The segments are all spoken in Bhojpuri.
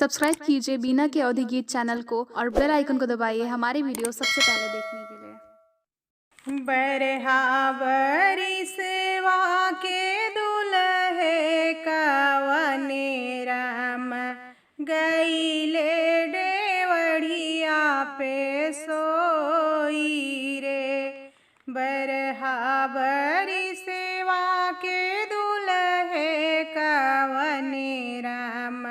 सब्सक्राइब कीजिए बीना के अवधि गीत चैनल को और बेल आइकन को दबाइए हमारी वीडियो सबसे पहले देखने के लिए। बरहावरी सेवा के दुल्हे कवने राम गईले डेवढ़िया पे सोई रे। बरहावरी सेवा के दुल्हे कवने राम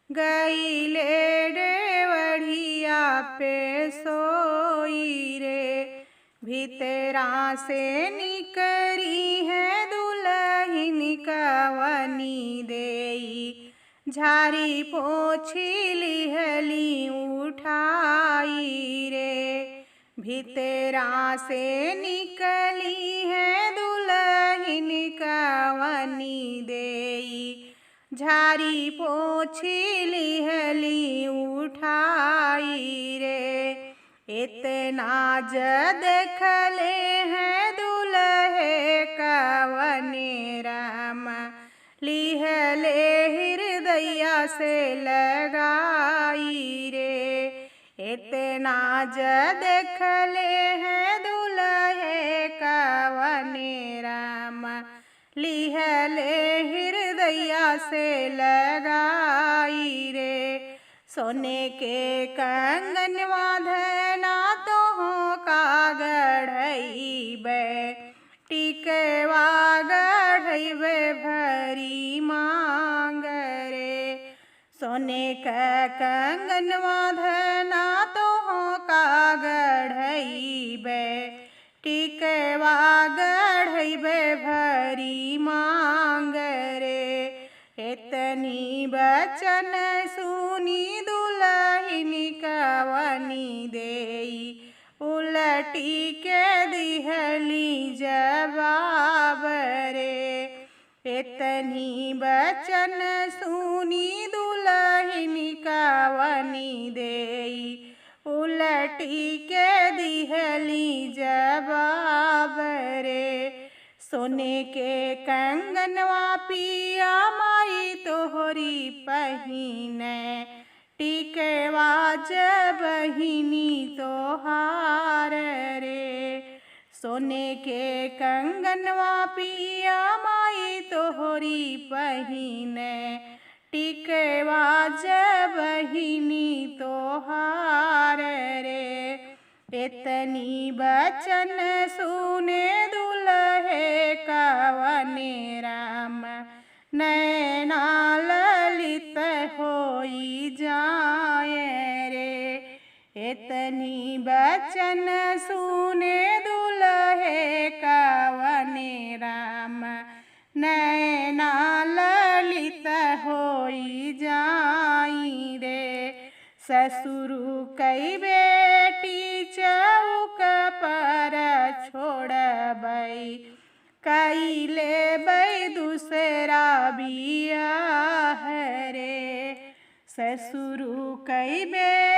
गईले डेवढ़िया पे सोई रे। भीतरा से निकरी है दुल्हिन कवनी देई, झारी पोछी लिहली उठाई रे। भीतरा से निकली है दुल्हिन कवनी देई, झारी पोछी लिहली उठाई रे। इतना जद खले हैं दुल्हे कवने राम, लिहले हृदया से लगाई रे। इतना जद खले हैं दुल्हे कवने राम, लिहले हृदया से लगाई रे। सोने के कंगनवा धना तो का गढ़इबे, टिकवा गढ़इबे भरी मांग रे। सोने का कंगनवा धना तो का गढ़इबे, टिकवा गढ़इबे भरी मांग रे। इतनी बचन सुनी दुल्हिन कवनी देई, उलटी के दिहली जवाब रे। इतनी बचन सुनी दुल्हिन कवनी देई, उलटी के दिहली जवाब रे। सोने के कंगनवा पिया माई तोहरी पहिने, टिकवा जबहिनी तोहार रे। सोने के कंगनवा पिया माई तोहरी पहिने, टिकवा जबहिनी तोहार रे। इतनी बचन सुने दुल्हे कवने राम, नैना ललित होई जाए रे। इतनी बचन सुने दुल्हे कवने राम, नैना ललित होई जाई रे। ससुरु कई बेटी चौक पर छोड़बई, कई लेबै दूसरा बियाह रे। ससुरु कई बेटी